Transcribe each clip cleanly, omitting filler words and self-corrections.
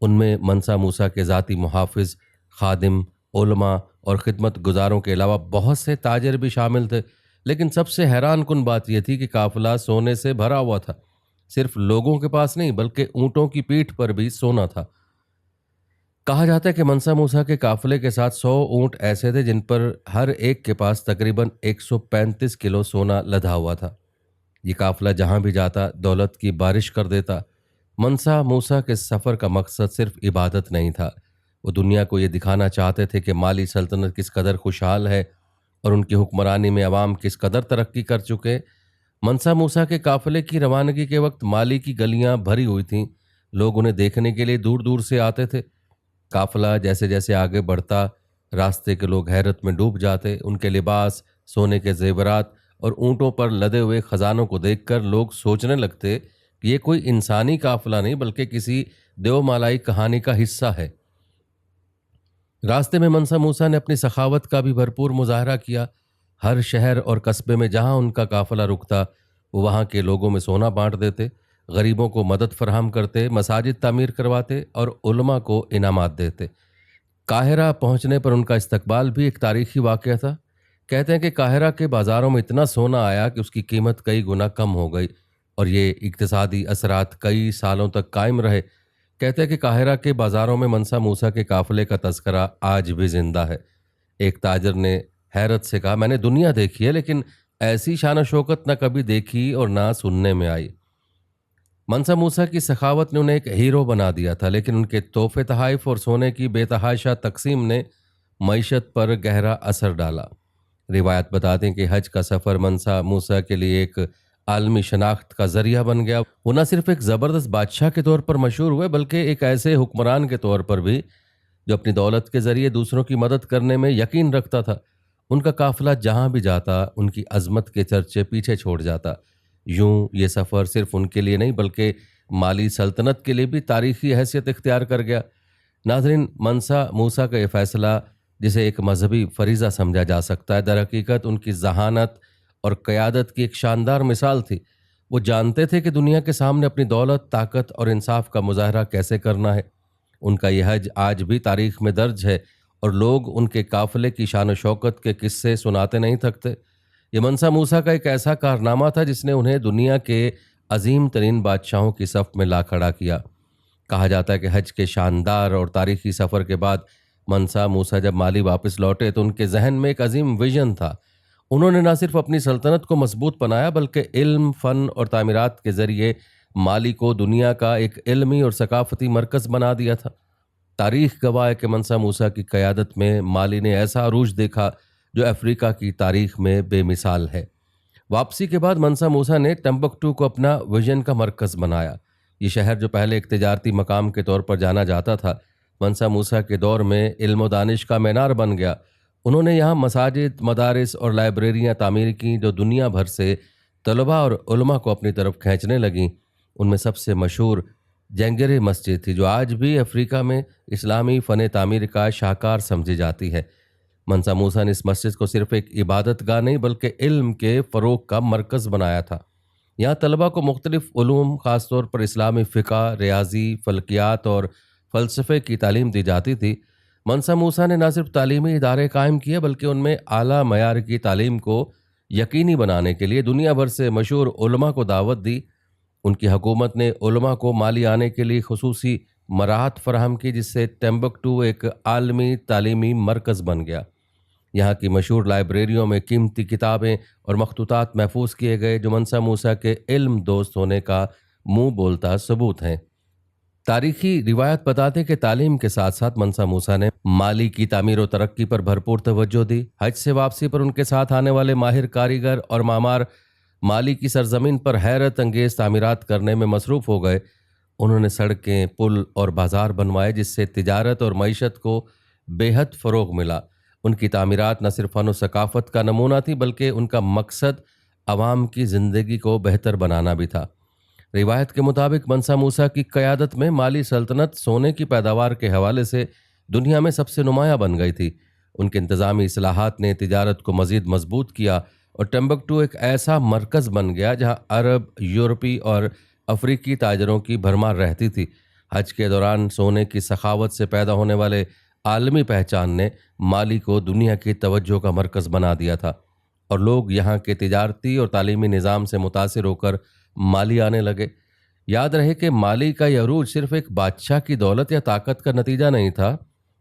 ان میں منسا موسیٰ کے ذاتی محافظ، خادم، علماء اور خدمت گزاروں کے علاوہ بہت سے تاجر بھی شامل تھے، لیکن سب سے حیران کن بات یہ تھی کہ قافلہ سونے سے بھرا ہوا تھا۔ صرف لوگوں کے پاس نہیں بلکہ اونٹوں کی پیٹھ پر بھی سونا تھا۔ کہا جاتا ہے کہ منسا موسیٰ کے قافلے کے ساتھ 100 اونٹ ایسے تھے جن پر ہر ایک کے پاس تقریباً 135 کلو سونا لدا ہوا تھا۔ یہ قافلہ جہاں بھی جاتا دولت کی بارش کر دیتا۔ منسا موسیٰ کے سفر کا مقصد صرف عبادت نہیں تھا، وہ دنیا کو یہ دکھانا چاہتے تھے کہ مالی سلطنت کس قدر خوشحال ہے اور ان کی حکمرانی میں عوام کس قدر ترقی کر چکے۔ منسا موسیٰ کے قافلے کی روانگی کے وقت مالی کی گلیاں بھری ہوئی تھیں، لوگ انہیں دیکھنے کے لیے دور دور سے آتے تھے۔ قافلہ جیسے جیسے آگے بڑھتا، راستے کے لوگ حیرت میں ڈوب جاتے۔ ان کے لباس، سونے کے زیورات اور اونٹوں پر لدے ہوئے خزانوں کو دیکھ کر لوگ سوچنے لگتے کہ یہ کوئی انسانی قافلہ نہیں بلکہ کسی دیو مالائی کہانی کا حصہ ہے۔ راستے میں منسا موسیٰ نے اپنی سخاوت کا بھی بھرپور مظاہرہ کیا۔ ہر شہر اور قصبے میں جہاں ان کا قافلہ رکتا، وہ وہاں کے لوگوں میں سونا بانٹ دیتے، غریبوں کو مدد فراہم کرتے، مساجد تعمیر کرواتے اور علماء کو انعامات دیتے۔ قاہرہ پہنچنے پر ان کا استقبال بھی ایک تاریخی واقعہ تھا۔ کہتے ہیں کہ قاہرہ کے بازاروں میں اتنا سونا آیا کہ اس کی قیمت کئی گنا کم ہو گئی اور یہ اقتصادی اثرات کئی سالوں تک قائم رہے۔ کہتے ہیں کہ قاہرہ کے بازاروں میں منسا موسیٰ کے قافلے کا تذکرہ آج بھی زندہ ہے۔ ایک تاجر نے حیرت سے کہا، میں نے دنیا دیکھی ہے لیکن ایسی شان و شوکت نہ کبھی دیکھی اور نہ سننے میں آئی۔ منسا موسیٰ کی سخاوت نے انہیں ایک ہیرو بنا دیا تھا، لیکن ان کے تحفے تحائف اور سونے کی بے تحاشا تقسیم نے معیشت پر گہرا اثر ڈالا۔ روایت بتاتے ہیں کہ حج کا سفر منسا موسیٰ کے لیے ایک عالمی شناخت کا ذریعہ بن گیا۔ وہ نہ صرف ایک زبردست بادشاہ کے طور پر مشہور ہوئے بلکہ ایک ایسے حکمران کے طور پر بھی جو اپنی دولت کے ذریعے دوسروں کی مدد کرنے میں یقین رکھتا تھا۔ ان کا قافلہ جہاں بھی جاتا ان کی عظمت کے چرچے پیچھے چھوڑ جاتا۔ یوں یہ سفر صرف ان کے لیے نہیں بلکہ مالی سلطنت کے لیے بھی تاریخی حیثیت اختیار کر گیا۔ ناظرین، منسا موسیٰ کا یہ فیصلہ جسے ایک مذہبی فریضہ سمجھا جا سکتا ہے، در حقیقت ان کی ذہانت اور قیادت کی ایک شاندار مثال تھی۔ وہ جانتے تھے کہ دنیا کے سامنے اپنی دولت، طاقت اور انصاف کا مظاہرہ کیسے کرنا ہے۔ ان کا یہ حج آج بھی تاریخ میں درج ہے اور لوگ ان کے قافلے کی شان و شوکت کے قصے سناتے نہیں تھکتے۔ یہ منسا موسیٰ کا ایک ایسا کارنامہ تھا جس نے انہیں دنیا کے عظیم ترین بادشاہوں کی صف میں لا کھڑا کیا۔ کہا جاتا ہے کہ حج کے شاندار اور تاریخی سفر کے بعد منسا موسیٰ جب مالی واپس لوٹے تو ان کے ذہن میں ایک عظیم ویژن تھا۔ انہوں نے نہ صرف اپنی سلطنت کو مضبوط بنایا بلکہ علم، فن اور تعمیرات کے ذریعے مالی کو دنیا کا ایک علمی اور ثقافتی مرکز بنا دیا تھا۔ تاریخ گواہ ہے کہ منسا موسیٰ کی قیادت میں مالی نے ایسا عروج دیکھا جو افریقہ کی تاریخ میں بے مثال ہے۔ واپسی کے بعد منسا موسیٰ نے ٹمبکٹو کو اپنا ویژن کا مرکز بنایا۔ یہ شہر جو پہلے ایک تجارتی مقام کے طور پر جانا جاتا تھا، منسا موسیٰ کے دور میں علم و دانش کا مینار بن گیا۔ انہوں نے یہاں مساجد، مدارس اور لائبریریاں تعمیر کیں جو دنیا بھر سے طلباء اور علماء کو اپنی طرف کھینچنے لگیں۔ ان میں سب سے مشہور جنگرے مسجد تھی جو آج بھی افریقہ میں اسلامی فن تعمیر کا شاہکار سمجھی جاتی ہے۔ منسا موسیٰ نے اس مسجد کو صرف ایک عبادت گاہ نہیں بلکہ علم کے فروغ کا مرکز بنایا تھا۔ یہاں طلباء کو مختلف علوم، خاص طور پر اسلامی فقہ، ریاضی، فلکیات اور فلسفے کی تعلیم دی جاتی تھی۔ منسا موسیٰ نے نہ صرف تعلیمی ادارے قائم کیے بلکہ ان میں اعلیٰ معیار کی تعلیم کو یقینی بنانے کے لیے دنیا بھر سے مشہور علماء کو دعوت دی۔ ان کی حکومت نے علماء کو مالی آنے کے لیے خصوصی مراحت فراہم کی جس سے ٹمبکٹو ایک عالمی تعلیمی مرکز بن گیا۔ یہاں کی مشہور لائبریریوں میں قیمتی کتابیں اور مخطوطات محفوظ کیے گئے جو منسا موسیٰ کے علم دوست ہونے کا منہ بولتا ثبوت ہیں۔ تاریخی روایت بتاتے کہ تعلیم کے ساتھ ساتھ منسا موسیٰ نے مالی کی تعمیر و ترقی پر بھرپور توجہ دی۔ حج سے واپسی پر ان کے ساتھ آنے والے ماہر کاریگر اور معمار مالی کی سرزمین پر حیرت انگیز تعمیرات کرنے میں مصروف ہو گئے۔ انہوں نے سڑکیں، پل اور بازار بنوائے جس سے تجارت اور معیشت کو بے حد فروغ ملا۔ ان کی تعمیرات نہ صرف فن و ثقافت کا نمونہ تھی بلکہ ان کا مقصد عوام کی زندگی کو بہتر بنانا بھی تھا۔ روایت کے مطابق منسا موسیٰ کی قیادت میں مالی سلطنت سونے کی پیداوار کے حوالے سے دنیا میں سب سے نمایاں بن گئی تھی۔ ان کے انتظامی اصلاحات نے تجارت کو مزید مضبوط کیا اور ٹمبکٹو ایک ایسا مرکز بن گیا جہاں عرب، یورپی اور افریقی تاجروں کی بھرمار رہتی تھی۔ حج کے دوران سونے کی سخاوت سے پیدا ہونے والے عالمی پہچان نے مالی کو دنیا کی توجہ کا مرکز بنا دیا تھا، اور لوگ یہاں کے تجارتی اور تعلیمی نظام سے متاثر ہو کر مالی آنے لگے۔ یاد رہے کہ مالی کا یہ عروج صرف ایک بادشاہ کی دولت یا طاقت کا نتیجہ نہیں تھا،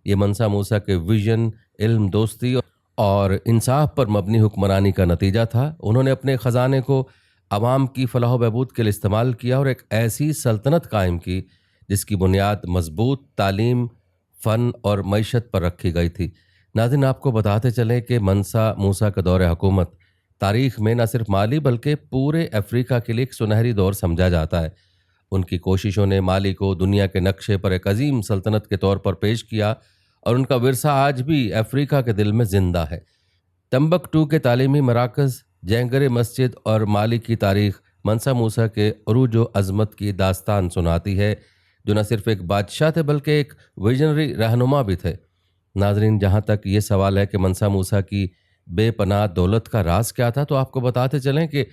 یہ منسا موسیٰ کے ویژن، علم، دوستی اور انصاف پر مبنی حکمرانی کا نتیجہ تھا۔ انہوں نے اپنے خزانے کو عوام کی فلاح و بہبود کے لیے استعمال کیا اور ایک ایسی سلطنت قائم کی جس کی بنیاد مضبوط تعلیم، فن اور معیشت پر رکھی گئی تھی۔ ناظرین، آپ کو بتاتے چلیں کہ منسا موسیٰ کا دور حکومت تاریخ میں نہ صرف مالی بلکہ پورے افریقہ کے لیے ایک سنہری دور سمجھا جاتا ہے۔ ان کی کوششوں نے مالی کو دنیا کے نقشے پر ایک عظیم سلطنت کے طور پر پیش کیا، اور ان کا ورثہ آج بھی افریقہ کے دل میں زندہ ہے۔ ٹمبکٹو کے تعلیمی مراکز، جینگر مسجد اور مالی کی تاریخ منسا موسیٰ کے عروج و عظمت کی داستان سناتی ہے، جو نہ صرف ایک بادشاہ تھے بلکہ ایک ویژنری رہنما بھی تھے۔ ناظرین، جہاں تک یہ سوال ہے کہ منسا موسیٰ کی بے پناہ دولت کا راز کیا تھا، تو آپ کو بتاتے چلیں کہ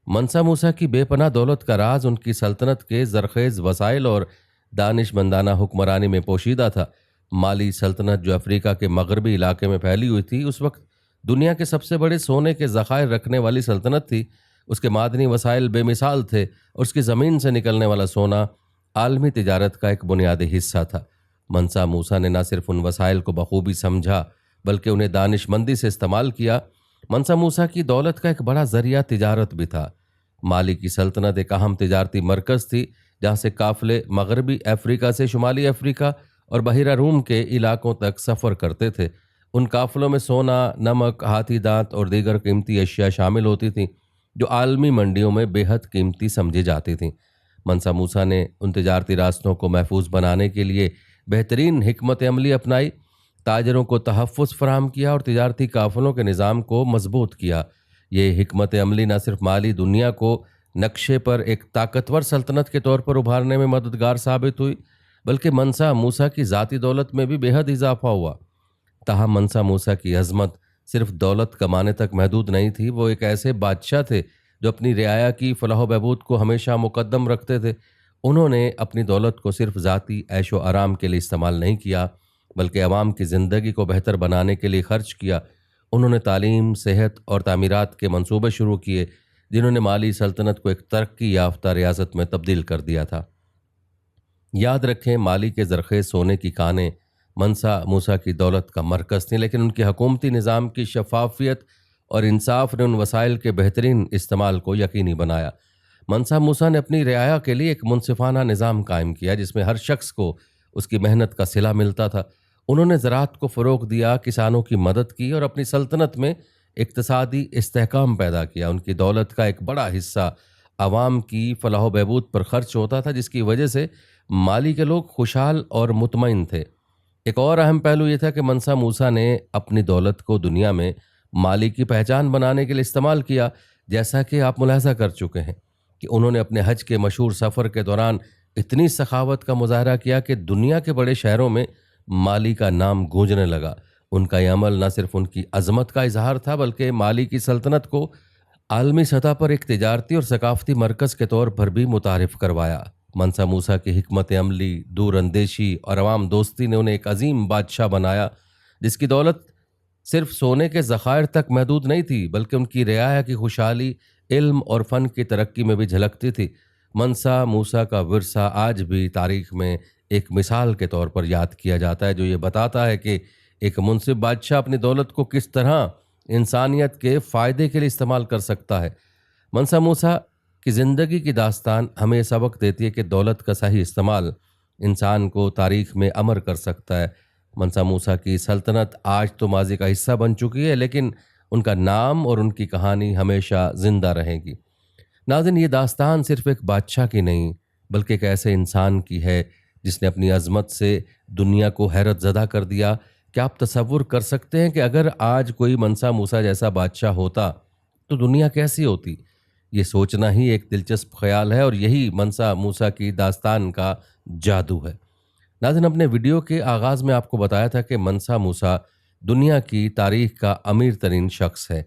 منسا موسیٰ کی بے پناہ دولت کا راز ان کی سلطنت کے زرخیز وسائل اور دانش مندانہ حکمرانی میں پوشیدہ تھا۔ مالی سلطنت، جو افریقہ کے مغربی علاقے میں پھیلی ہوئی تھی، اس وقت دنیا کے سب سے بڑے سونے کے ذخائر رکھنے والی سلطنت تھی۔ اس کے معدنی وسائل بے مثال تھے، اور اس کی زمین سے نکلنے والا سونا عالمی تجارت کا ایک بنیادی حصہ تھا۔ منسا موسیٰ نے نہ صرف ان وسائل کو بخوبی سمجھا بلکہ انہیں دانش مندی سے استعمال کیا۔ منسا موسیٰ کی دولت کا ایک بڑا ذریعہ تجارت بھی تھا۔ مالی کی سلطنت ایک اہم تجارتی مرکز تھی، جہاں سے قافلے مغربی افریقہ سے شمالی افریقہ اور بحیرہ روم کے علاقوں تک سفر کرتے تھے۔ ان قافلوں میں سونا، نمک، ہاتھی دانت اور دیگر قیمتی اشیاء شامل ہوتی تھیں، جو عالمی منڈیوں میں بے حد قیمتی سمجھی جاتی تھیں۔ منسا موسیٰ نے ان تجارتی راستوں کو محفوظ بنانے کے لیے بہترین حکمت عملی اپنائی، تاجروں کو تحفظ فراہم کیا اور تجارتی قافلوں کے نظام کو مضبوط کیا۔ یہ حکمت عملی نہ صرف مالی دنیا کو نقشے پر ایک طاقتور سلطنت کے طور پر ابھارنے میں مددگار ثابت ہوئی، بلکہ منسا موسیٰ کی ذاتی دولت میں بھی بے حد اضافہ ہوا۔ تاہم منسا موسیٰ کی عظمت صرف دولت کمانے تک محدود نہیں تھی۔ وہ ایک ایسے بادشاہ تھے جو اپنی رعایا کی فلاح و بہبود کو ہمیشہ مقدم رکھتے تھے۔ انہوں نے اپنی دولت کو صرف ذاتی عیش و آرام کے لیے استعمال نہیں کیا بلکہ عوام کی زندگی کو بہتر بنانے کے لیے خرچ کیا۔ انہوں نے تعلیم، صحت اور تعمیرات کے منصوبے شروع کیے، جنہوں نے مالی سلطنت کو ایک ترقی یافتہ ریاست میں تبدیل کر دیا تھا۔ یاد رکھیں، مالی کے زرخیز سونے کی کانیں منسا موسیٰ کی دولت کا مرکز تھیں، لیکن ان کے حکومتی نظام کی شفافیت اور انصاف نے ان وسائل کے بہترین استعمال کو یقینی بنایا۔ منسا موسیٰ نے اپنی رعایا کے لیے ایک منصفانہ نظام قائم کیا جس میں ہر شخص کو اس کی محنت کا صلہ ملتا تھا۔ انہوں نے زراعت کو فروغ دیا، کسانوں کی مدد کی اور اپنی سلطنت میں اقتصادی استحکام پیدا کیا۔ ان کی دولت کا ایک بڑا حصہ عوام کی فلاح و بہبود پر خرچ ہوتا تھا، جس کی وجہ سے مالی کے لوگ خوشحال اور مطمئن تھے۔ ایک اور اہم پہلو یہ تھا کہ منسا موسیٰ نے اپنی دولت کو دنیا میں مالی کی پہچان بنانے کے لیے استعمال کیا، جیسا کہ آپ ملاحظہ کر چکے ہیں کہ انہوں نے اپنے حج کے مشہور سفر کے دوران اتنی سخاوت کا مظاہرہ کیا کہ دنیا کے بڑے شہروں میں مالی کا نام گونجنے لگا۔ ان کا یہ عمل نہ صرف ان کی عظمت کا اظہار تھا بلکہ مالی کی سلطنت کو عالمی سطح پر ایک تجارتی اور ثقافتی مرکز کے طور پر بھی متعارف کروایا۔ منسا موسیٰ کی حکمت عملی، دور اندیشی اور عوام دوستی نے انہیں ایک عظیم بادشاہ بنایا، جس کی دولت صرف سونے کے ذخائر تک محدود نہیں تھی بلکہ ان کی رعایا کی خوشحالی، علم اور فن کی ترقی میں بھی جھلکتی تھی۔ منسا موسیٰ کا ورثہ آج بھی تاریخ میں ایک مثال کے طور پر یاد کیا جاتا ہے، جو یہ بتاتا ہے کہ ایک منصف بادشاہ اپنی دولت کو کس طرح انسانیت کے فائدے کے لیے استعمال کر سکتا ہے۔ منسا موسیٰ کی زندگی کی داستان ہمیں یہ سبق دیتی ہے کہ دولت کا صحیح استعمال انسان کو تاریخ میں امر کر سکتا ہے۔ منسا موسیٰ کی سلطنت آج تو ماضی کا حصہ بن چکی ہے، لیکن ان کا نام اور ان کی کہانی ہمیشہ زندہ رہے گی۔ ناظرین، یہ داستان صرف ایک بادشاہ کی نہیں بلکہ ایک ایسے انسان کی ہے جس نے اپنی عظمت سے دنیا کو حیرت زدہ کر دیا۔ کیا آپ تصور کر سکتے ہیں کہ اگر آج کوئی منسا موسیٰ جیسا بادشاہ ہوتا تو دنیا کیسی ہوتی؟ یہ سوچنا ہی ایک دلچسپ خیال ہے، اور یہی منسا موسیٰ کی داستان کا جادو ہے۔ ناظرین، اپنے ویڈیو کے آغاز میں آپ کو بتایا تھا کہ منسا موسیٰ دنیا کی تاریخ کا امیر ترین شخص ہے۔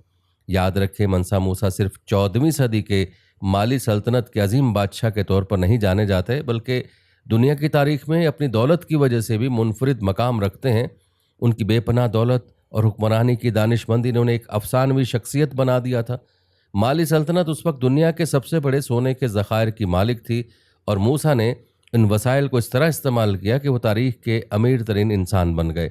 یاد رکھیں، منسا موسیٰ صرف 14ویں صدی کے مالی سلطنت کے عظیم بادشاہ کے طور پر نہیں جانے جاتے بلکہ دنیا کی تاریخ میں اپنی دولت کی وجہ سے بھی منفرد مقام رکھتے ہیں۔ ان کی بے پناہ دولت اور حکمرانی کی دانشمندی نے انہیں ایک افسانوی شخصیت بنا دیا تھا۔ مالی سلطنت اس وقت دنیا کے سب سے بڑے سونے کے ذخائر کی مالک تھی، اور موسیٰ نے ان وسائل کو اس طرح استعمال کیا کہ وہ تاریخ کے امیر ترین انسان بن گئے۔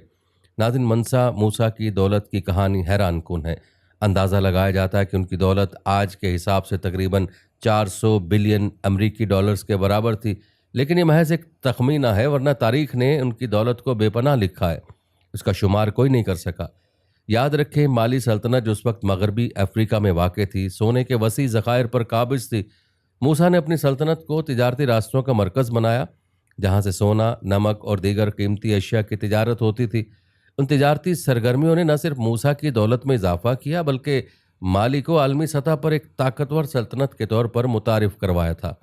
ناظرین، منسا موسیٰ کی دولت کی کہانی حیران کن ہے۔ اندازہ لگایا جاتا ہے کہ ان کی دولت آج کے حساب سے تقریباً 400 بلین امریکی ڈالرز کے برابر تھی، لیکن یہ محض ایک تخمینہ ہے، ورنہ تاریخ نے ان کی دولت کو بے پناہ لکھا ہے۔ اس کا شمار کوئی نہیں کر سکا۔ یاد رکھیں، مالی سلطنت جو اس وقت مغربی افریقہ میں واقع تھی، سونے کے وسیع ذخائر پر قابض تھی۔ موسیٰ نے اپنی سلطنت کو تجارتی راستوں کا مرکز بنایا، جہاں سے سونا، نمک اور دیگر قیمتی اشیاء کی تجارت ہوتی تھی۔ ان تجارتی سرگرمیوں نے نہ صرف موسیٰ کی دولت میں اضافہ کیا، بلکہ مالی کو عالمی سطح پر ایک طاقتور سلطنت کے طور پر متعارف کروایا تھا۔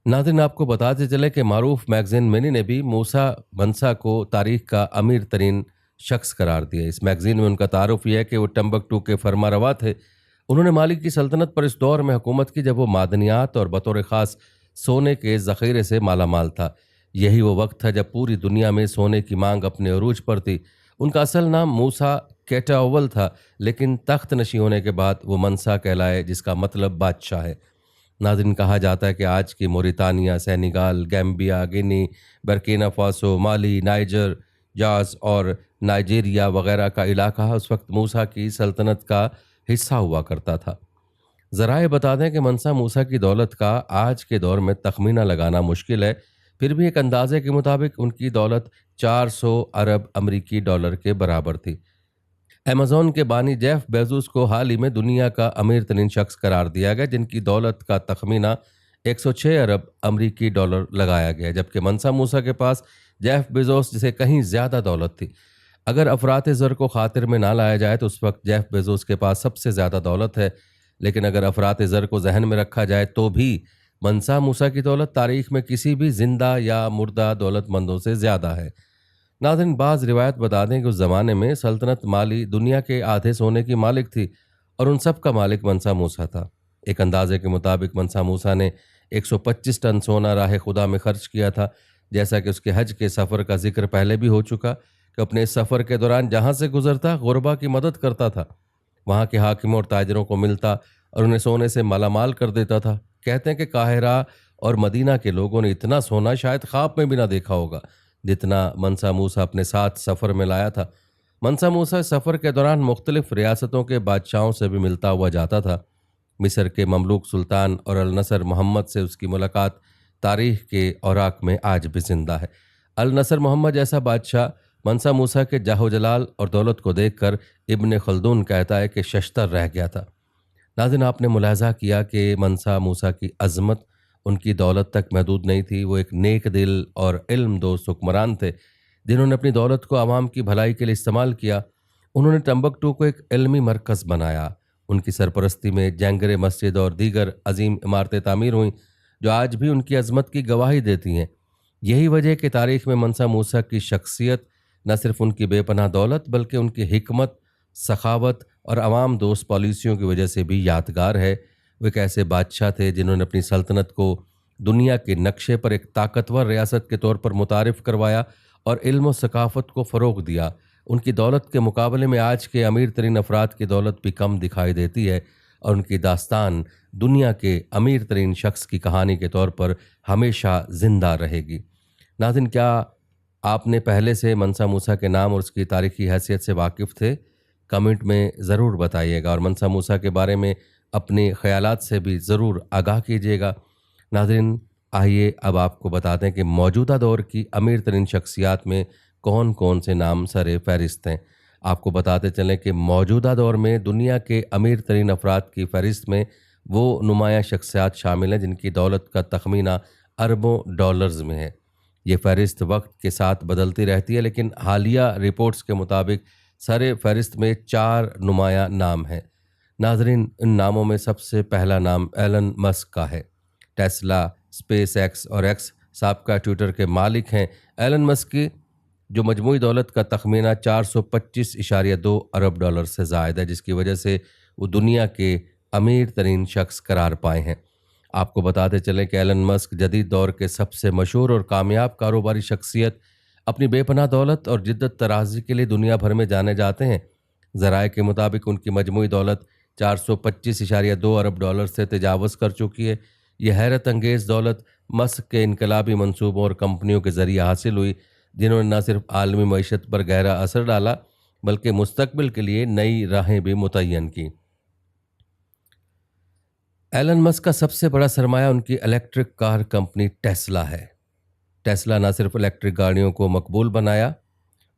ناظرین، آپ کو بتاتے چلے کہ معروف میگزین منی نے بھی موسیٰ منسا کو تاریخ کا امیر ترین شخص قرار دیا۔ اس میگزین میں ان کا تعارف یہ ہے کہ وہ ٹمبکٹو کے فرما روا تھے۔ انہوں نے مالی کی سلطنت پر اس دور میں حکومت کی جب وہ معدنیات اور بطور خاص سونے کے ذخیرے سے مالا مال تھا۔ یہی وہ وقت تھا جب پوری دنیا میں سونے کی مانگ اپنے عروج پر تھی۔ ان کا اصل نام موسیٰ کیٹاول تھا، لیکن تخت نشین ہونے کے بعد وہ منسا کہلائے، جس کا مطلب بادشاہ ہے۔ ناظرین، کہا جاتا ہے کہ آج کی Mauritania, Senegal, Gambia, گینی، Burkina Faso, مالی، نائجر، جاز اور نائجیریا وغیرہ کا علاقہ اس وقت موسیٰ کی سلطنت کا حصہ ہوا کرتا تھا۔ ذرائع بتا دیں کہ منسا موسیٰ کی دولت کا آج کے دور میں تخمینہ لگانا مشکل ہے، پھر بھی ایک اندازے کے مطابق ان کی دولت 400 ارب امریکی ڈالر کے برابر تھی۔ ایمیزون کے بانی جیف بیزوس کو حال ہی میں دنیا کا امیر ترین شخص قرار دیا گیا، جن کی دولت کا تخمینہ 106 ارب امریکی ڈالر لگایا گیا، جبکہ منسا موسیٰ کے پاس جیف بیزوس جسے کہیں زیادہ دولت تھی۔ اگر افراط زر کو خاطر میں نہ لایا جائے تو اس وقت جیف بیزوس کے پاس سب سے زیادہ دولت ہے، لیکن اگر افراط زر کو ذہن میں رکھا جائے تو بھی منسا موسیٰ کی دولت تاریخ میں کسی بھی زندہ یا مردہ دولت مندوں سے زیادہ ہے۔ ناظرین، بعض روایت بتا دیں کہ اس زمانے میں سلطنت مالی دنیا کے آدھے سونے کی مالک تھی، اور ان سب کا مالک منسا موسیٰ تھا۔ ایک اندازے کے مطابق منسا موسیٰ نے 125 ٹن سونا راہ خدا میں خرچ کیا تھا۔ جیسا کہ اس کے حج کے سفر کا ذکر پہلے بھی ہو چکا کہ اپنے اس سفر کے دوران جہاں سے گزرتا غربا کی مدد کرتا تھا، وہاں کے حاکموں اور تاجروں کو ملتا اور انہیں سونے سے مالا مال کر دیتا تھا۔ کہتے ہیں کہ قاہرہ اور مدینہ کے لوگوں نے اتنا سونا شاید خواب میں بھی نہ دیکھا ہوگا جتنا منسا موسیٰ اپنے ساتھ سفر میں لایا تھا۔ منسا موسیٰ سفر کے دوران مختلف ریاستوں کے بادشاہوں سے بھی ملتا ہوا جاتا تھا۔ مصر کے مملوک سلطان اور النصر محمد سے اس کی ملاقات تاریخ کے اوراق میں آج بھی زندہ ہے۔ النصر محمد جیسا بادشاہ منسا موسیٰ کے جاہ و جلال اور دولت کو دیکھ کر ابن خلدون کہتا ہے کہ ششتر رہ گیا تھا۔ ناظرین، آپ نے ملاحظہ کیا کہ منسا موسیٰ کی عظمت ان کی دولت تک محدود نہیں تھی۔ وہ ایک نیک دل اور علم دوست حکمران تھے، جنہوں نے اپنی دولت کو عوام کی بھلائی کے لیے استعمال کیا۔ انہوں نے ٹمبکٹو کو ایک علمی مرکز بنایا۔ ان کی سرپرستی میں جنگر مسجد اور دیگر عظیم عمارتیں تعمیر ہوئیں، جو آج بھی ان کی عظمت کی گواہی دیتی ہیں۔ یہی وجہ ہے کہ تاریخ میں منسا موسیٰ کی شخصیت نہ صرف ان کی بے پناہ دولت بلکہ ان کی حکمت، سخاوت اور عوام دوست پالیسیوں کی وجہ سے بھی یادگار ہے۔ وہ ایک ایسے بادشاہ تھے جنہوں نے اپنی سلطنت کو دنیا کے نقشے پر ایک طاقتور ریاست کے طور پر متعارف کروایا اور علم و ثقافت کو فروغ دیا۔ ان کی دولت کے مقابلے میں آج کے امیر ترین افراد کی دولت بھی کم دکھائی دیتی ہے، اور ان کی داستان دنیا کے امیر ترین شخص کی کہانی کے طور پر ہمیشہ زندہ رہے گی۔ ناظرین، کیا آپ نے پہلے سے منسا موسیٰ کے نام اور اس کی تاریخی حیثیت سے واقف تھے؟ کمنٹ میں ضرور بتائیے گا، اور منسا موسیٰ کے بارے میں اپنے خیالات سے بھی ضرور آگاہ کیجیے گا۔ ناظرین، آئیے اب آپ کو بتا دیں کہ موجودہ دور کی امیر ترین شخصیات میں کون کون سے نام سر فہرست ہیں۔ آپ کو بتاتے چلیں کہ موجودہ دور میں دنیا کے امیر ترین افراد کی فہرست میں وہ نمایاں شخصیات شامل ہیں جن کی دولت کا تخمینہ اربوں ڈالرز میں ہے۔ یہ فہرست وقت کے ساتھ بدلتی رہتی ہے، لیکن حالیہ رپورٹس کے مطابق سر فہرست میں 4 نمایاں نام ہیں۔ ناظرین، ان ناموں میں سب سے پہلا نام ایلن مسک کا ہے۔ ٹیسلا، اسپیس ایکس اور ایکس سابقہ ٹویٹر کے مالک ہیں۔ ایلن مسک کی جو مجموعی دولت کا تخمینہ 425.2 ارب ڈالر سے زائد ہے، جس کی وجہ سے وہ دنیا کے امیر ترین شخص قرار پائے ہیں۔ آپ کو بتاتے چلیں کہ ایلن مسک جدید دور کے سب سے مشہور اور کامیاب کاروباری شخصیت، اپنی بے پناہ دولت اور جدت طرازی کے لیے دنیا بھر میں جانے جاتے ہیں۔ ذرائع کے مطابق ان کی مجموعی دولت 425.2 ارب ڈالر سے تجاوز کر چکی ہے۔ یہ حیرت انگیز دولت مسک کے انقلابی منصوبوں اور کمپنیوں کے ذریعے حاصل ہوئی، جنہوں نے نہ صرف عالمی معیشت پر گہرا اثر ڈالا بلکہ مستقبل کے لیے نئی راہیں بھی متعین کی۔ ایلن مسک کا سب سے بڑا سرمایہ ان کی الیکٹرک کار کمپنی ٹیسلا ہے۔ ٹیسلا نہ صرف الیکٹرک گاڑیوں کو مقبول بنایا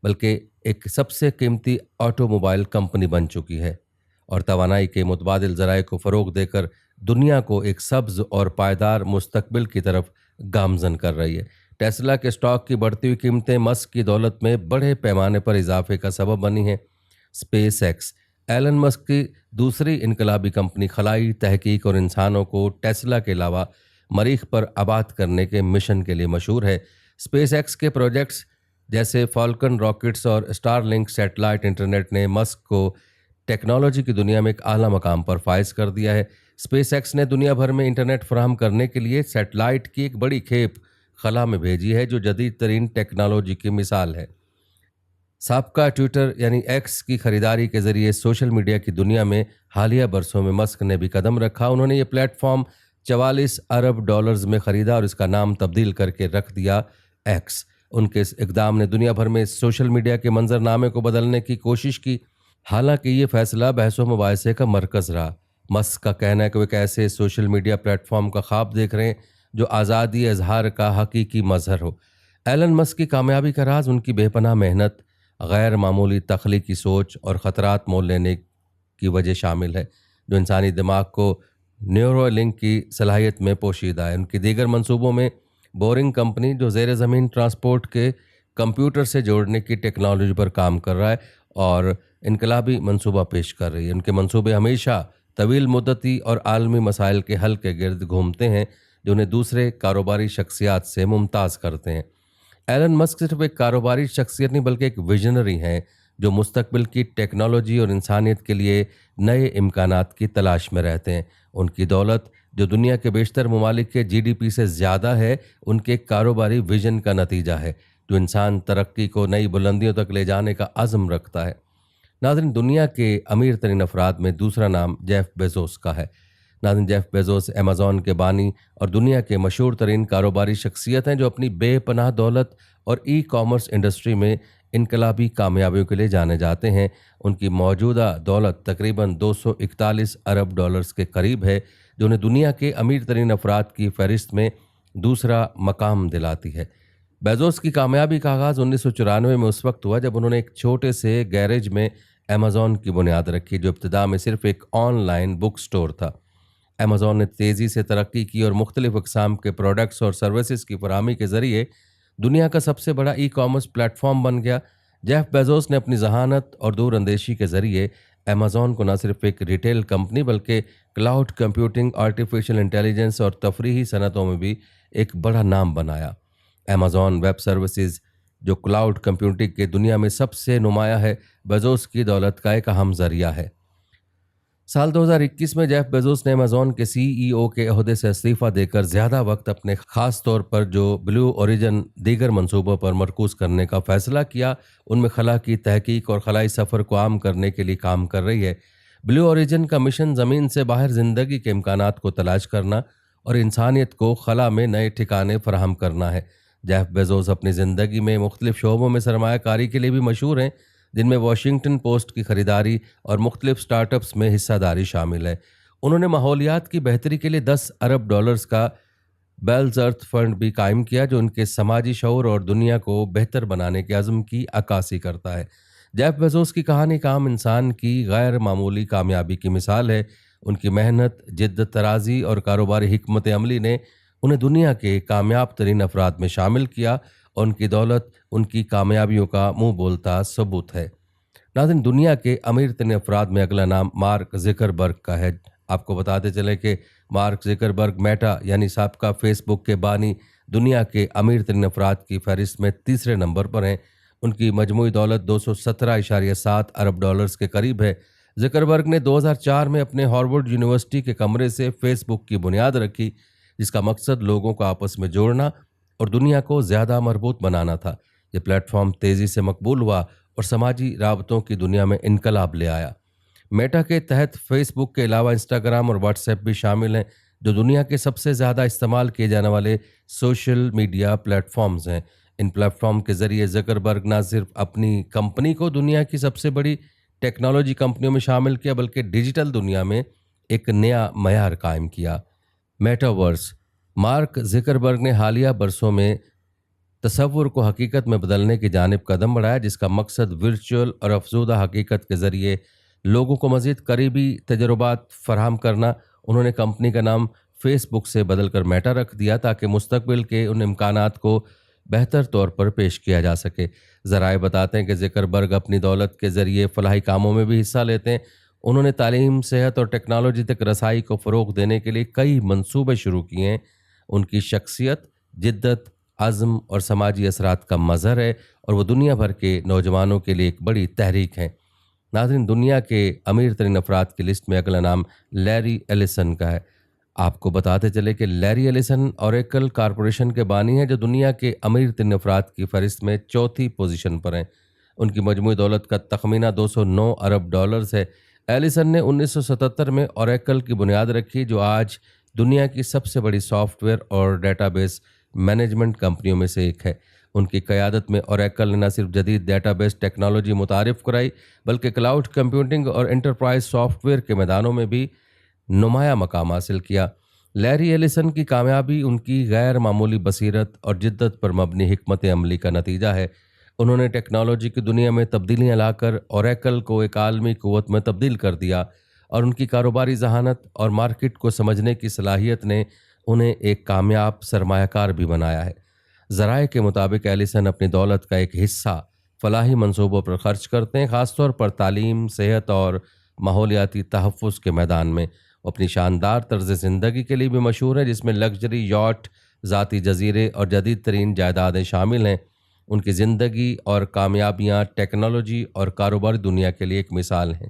بلکہ ایک سب سے قیمتی آٹو موبائل کمپنی بن چکی ہے، اور توانائی کے متبادل ذرائع کو فروغ دے کر دنیا کو ایک سبز اور پائیدار مستقبل کی طرف گامزن کر رہی ہے۔ ٹیسلا کے اسٹاک کی بڑھتی ہوئی قیمتیں مسک کی دولت میں بڑے پیمانے پر اضافے کا سبب بنی ہیں۔ اسپیس ایکس، ایلن مسک کی دوسری انقلابی کمپنی، خلائی تحقیق اور انسانوں کو ٹیسلا کے علاوہ مریخ پر آباد کرنے کے مشن کے لیے مشہور ہے۔ اسپیس ایکس کے پروجیکٹس جیسے فالکن راکٹس اور اسٹار لنک سیٹلائٹ انٹرنیٹ نے مسک کو ٹیکنالوجی کی دنیا میں ایک اعلیٰ مقام پر فائز کر دیا ہے۔ اسپیس ایکس نے دنیا بھر میں انٹرنیٹ فراہم کرنے کے لیے سیٹلائٹ کی ایک بڑی کھیپ خلا میں بھیجی ہے، جو جدید ترین ٹیکنالوجی کی مثال ہے۔ سابقہ ٹویٹر یعنی ایکس کی خریداری کے ذریعے سوشل میڈیا کی دنیا میں حالیہ برسوں میں مسک نے بھی قدم رکھا۔ انہوں نے یہ پلیٹ فارم 44 ارب ڈالرز میں خریدا اور اس کا نام تبدیل کر کے رکھ دیا ایکس۔ ان کے اس اقدام نے دنیا بھر میں سوشل میڈیا کے منظرنامے کو بدلنے کی کوشش کی، حالانکہ یہ فیصلہ بحث و مباحثے کا مرکز رہا۔ مسک کا کہنا ہے کہ وہ ایک ایسے سوشل میڈیا پلیٹ فارم کا خواب دیکھ رہے ہیں جو آزادی اظہار کا حقیقی مظہر ہو۔ ایلن مسک کی کامیابی کا راز ان کی بے پناہ محنت، غیر معمولی تخلیقی سوچ اور خطرات مول لینے کی وجہ شامل ہے، جو انسانی دماغ کو نیورو لنک کی صلاحیت میں پوشیدہ ہے۔ ان کی دیگر منصوبوں میں بورنگ کمپنی، جو زیر زمین ٹرانسپورٹ کے کمپیوٹر سے جوڑنے کی ٹیکنالوجی پر کام کر رہا ہے اور انقلابی منصوبہ پیش کر رہی ہے۔ ان کے منصوبے ہمیشہ طویل مدتی اور عالمی مسائل کے حل کے گرد گھومتے ہیں، جو انہیں دوسرے کاروباری شخصیات سے ممتاز کرتے ہیں۔ ایلن مسک صرف ایک کاروباری شخصیت نہیں بلکہ ایک ویژنری ہیں، جو مستقبل کی ٹیکنالوجی اور انسانیت کے لیے نئے امکانات کی تلاش میں رہتے ہیں۔ ان کی دولت، جو دنیا کے بیشتر ممالک کے جی ڈی پی سے زیادہ ہے، ان کے کاروباری ویژن کا نتیجہ ہے، جو انسان ترقی کو نئی بلندیوں تک لے جانے کا عزم رکھتا ہے۔ ناظرین، دنیا کے امیر ترین افراد میں دوسرا نام جیف بیزوس کا ہے۔ ناظرین، جیف بیزوس ایمیزون کے بانی اور دنیا کے مشہور ترین کاروباری شخصیت ہیں، جو اپنی بے پناہ دولت اور ای کامرس انڈسٹری میں انقلابی کامیابیوں کے لیے جانے جاتے ہیں۔ ان کی موجودہ دولت تقریباً 241 ارب ڈالرز کے قریب ہے، جو انہیں دنیا کے امیر ترین افراد کی فہرست میں دوسرا مقام دلاتی ہے۔ بیزوس کی کامیابی کا آغاز 1994 میں اس وقت ہوا جب انہوں نے ایک چھوٹے سے گیریج میں ایمیزون کی بنیاد رکھی، جو ابتدا میں صرف ایک آن لائن بک سٹور تھا۔ ایمیزون نے تیزی سے ترقی کی اور مختلف اقسام کے پروڈکٹس اور سروسز کی فراہمی کے ذریعے دنیا کا سب سے بڑا ای کامرس پلیٹ فارم بن گیا۔ جیف بیزوس نے اپنی ذہانت اور دور اندیشی کے ذریعے ایمیزون کو نہ صرف ایک ریٹیل کمپنی بلکہ کلاؤڈ کمپیوٹنگ، آرٹیفیشل انٹیلیجنس اور تفریحی صنعتوں میں بھی ایک بڑا نام بنایا۔ ایمیزون ویب سروسز، جو کلاؤڈ کمپیوٹنگ کی دنیا میں سب سے نمایاں ہے، بیزوس کی دولت کا ایک اہم ذریعہ ہے۔ سال 2021 میں جیف بیزوس نے ایمیزون کے سی ای او کے عہدے سے استعفیٰ دے کر زیادہ وقت اپنے خاص طور پر جو بلیو اوریجن دیگر منصوبوں پر مرکوز کرنے کا فیصلہ کیا۔ ان میں خلا کی تحقیق اور خلائی سفر کو عام کرنے کے لیے کام کر رہی ہے۔ بلیو اوریجن کا مشن زمین سے باہر زندگی کے امکانات کو تلاش کرنا اور انسانیت کو خلا میں نئے ٹھکانے فراہم کرنا ہے۔ جیف بیزوس اپنی زندگی میں مختلف شعبوں میں سرمایہ کاری کے لیے بھی مشہور ہیں، جن میں واشنگٹن پوسٹ کی خریداری اور مختلف سٹارٹ اپس میں حصہ داری شامل ہے۔ انہوں نے ماحولیات کی بہتری کے لیے 10 ارب ڈالرز کا بیلز ارتھ فنڈ بھی قائم کیا، جو ان کے سماجی شعور اور دنیا کو بہتر بنانے کے عزم کی عکاسی کرتا ہے۔ جیف بیزوس کی کہانی ایک عام انسان کی غیر معمولی کامیابی کی مثال ہے۔ ان کی محنت، جدت طرازی اور کاروباری حکمت عملی نے انہیں دنیا کے کامیاب ترین افراد میں شامل کیا، اور ان کی دولت ان کی کامیابیوں کا منہ بولتا ثبوت ہے۔ ناظرین، دنیا کے امیر ترین افراد میں اگلا نام مارک زکربرگ کا ہے۔ آپ کو بتاتے چلیں کہ مارک زکربرگ میٹا یعنی سابقہ فیس بک کے بانی دنیا کے امیر ترین افراد کی فہرست میں تیسرے نمبر پر ہیں۔ ان کی مجموعی دولت 217.7 ارب ڈالرز کے قریب ہے۔ زکربرگ نے 2004 میں اپنے ہارورڈ یونیورسٹی کے کمرے سے فیس بک کی بنیاد رکھی، جس کا مقصد لوگوں کو آپس میں جوڑنا اور دنیا کو زیادہ مربوط بنانا تھا۔ یہ پلیٹ فارم تیزی سے مقبول ہوا اور سماجی رابطوں کی دنیا میں انقلاب لے آیا۔ میٹا کے تحت فیس بک کے علاوہ انسٹاگرام اور واٹس ایپ بھی شامل ہیں، جو دنیا کے سب سے زیادہ استعمال کیے جانے والے سوشل میڈیا پلیٹ فارمز ہیں۔ ان پلیٹ فارم کے ذریعے زکربرگ نہ صرف اپنی کمپنی کو دنیا کی سب سے بڑی ٹیکنالوجی کمپنیوں میں شامل کیا، بلکہ ڈیجیٹل دنیا میں ایک نیا معیار قائم کیا۔ میٹاورس۔ مارک زکربرگ نے حالیہ برسوں میں تصور کو حقیقت میں بدلنے کی جانب قدم بڑھایا، جس کا مقصد ورچوئل اور افزودہ حقیقت کے ذریعے لوگوں کو مزید قریبی تجربات فراہم کرنا۔ انہوں نے کمپنی کا نام فیس بک سے بدل کر میٹا رکھ دیا تاکہ مستقبل کے ان امکانات کو بہتر طور پر پیش کیا جا سکے۔ ذرائع بتاتے ہیں کہ زکربرگ اپنی دولت کے ذریعے فلاحی کاموں میں بھی حصہ لیتے ہیں۔ انہوں نے تعلیم، صحت اور ٹیکنالوجی تک رسائی کو فروغ دینے کے لیے کئی منصوبے شروع کیے ہیں۔ ان کی شخصیت جدت، عزم اور سماجی اثرات کا مظہر ہے اور وہ دنیا بھر کے نوجوانوں کے لیے ایک بڑی تحریک ہیں۔ ناظرین، دنیا کے امیر ترین افراد کی لسٹ میں اگلا نام لیری ایلیسن کا ہے۔ آپ کو بتاتے چلے کہ لیری ایلیسن اوریکل کارپوریشن کے بانی ہیں، جو دنیا کے امیر ترین افراد کی فہرست میں چوتھی پوزیشن پر ہیں۔ ان کی مجموعی دولت کا تخمینہ 209 ارب ڈالرز ہے۔ ایلیسن نے 1977 میں اوریکل کی بنیاد رکھی، جو آج دنیا کی سب سے بڑی سافٹ ویئر اور ڈیٹا بیس مینجمنٹ کمپنیوں میں سے ایک ہے۔ ان کی قیادت میں اوریکل نے نہ صرف جدید ڈیٹا بیس ٹیکنالوجی متعارف کرائی، بلکہ کلاؤڈ کمپیوٹنگ اور انٹرپرائز سافٹ ویئر کے میدانوں میں بھی نمایاں مقام حاصل کیا۔ لیری ایلیسن کی کامیابی ان کی غیر معمولی بصیرت اور جدت پر مبنی حکمت عملی کا نتیجہ ہے۔ انہوں نے ٹیکنالوجی کی دنیا میں تبدیلیاں لا کر اوریکل کو ایک عالمی قوت میں تبدیل کر دیا، اور ان کی کاروباری ذہانت اور مارکیٹ کو سمجھنے کی صلاحیت نے انہیں ایک کامیاب سرمایہ کار بھی بنایا ہے۔ ذرائع کے مطابق ایلیسن اپنی دولت کا ایک حصہ فلاحی منصوبوں پر خرچ کرتے ہیں، خاص طور پر تعلیم، صحت اور ماحولیاتی تحفظ کے میدان میں۔ وہ اپنی شاندار طرز زندگی کے لیے بھی مشہور ہے، جس میں لگژری یاٹ، ذاتی جزیرے اور جدید ترین جائیدادیں شامل ہیں۔ ان کی زندگی اور کامیابیاں ٹیکنالوجی اور کاروباری دنیا کے لیے ایک مثال ہیں۔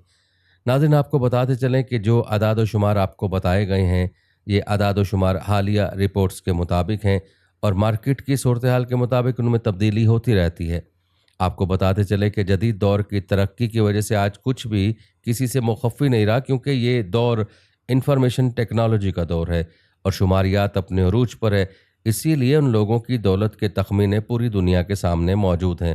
ناظرین، آپ کو بتاتے چلیں کہ جو اعداد و شمار آپ کو بتائے گئے ہیں، یہ اعداد و شمار حالیہ رپورٹس کے مطابق ہیں، اور مارکیٹ کی صورتحال کے مطابق ان میں تبدیلی ہوتی رہتی ہے۔ آپ کو بتاتے چلے کہ جدید دور کی ترقی کی وجہ سے آج کچھ بھی کسی سے مخفی نہیں رہا، کیونکہ یہ دور انفارمیشن ٹیکنالوجی کا دور ہے اور شماریات اپنے عروج پر ہے۔ اسی لیے ان لوگوں کی دولت کے تخمینے پوری دنیا کے سامنے موجود ہیں۔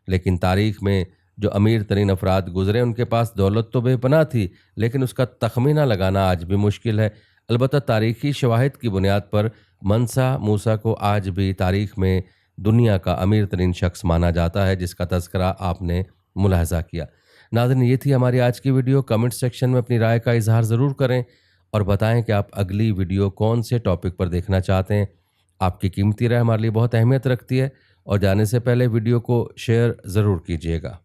لیکن تاریخ میں جو امیر ترین افراد گزرے، ان کے پاس دولت تو بے پناہ تھی، لیکن اس کا تخمینہ لگانا آج بھی مشکل ہے۔ البتہ تاریخی شواہد کی بنیاد پر منسا موسیٰ کو آج بھی تاریخ میں دنیا کا امیر ترین شخص مانا جاتا ہے، جس کا تذکرہ آپ نے ملاحظہ کیا۔ ناظرین، یہ تھی ہماری آج کی ویڈیو۔ کمنٹ سیکشن میں اپنی رائے کا اظہار ضرور کریں اور بتائیں کہ آپ اگلی ویڈیو کون سے ٹاپک پر دیکھنا چاہتے ہیں۔ آپ کی قیمتی رائے ہمارے لیے بہت اہمیت رکھتی ہے، اور جانے سے پہلے ویڈیو کو شیئر ضرور کیجیے گا۔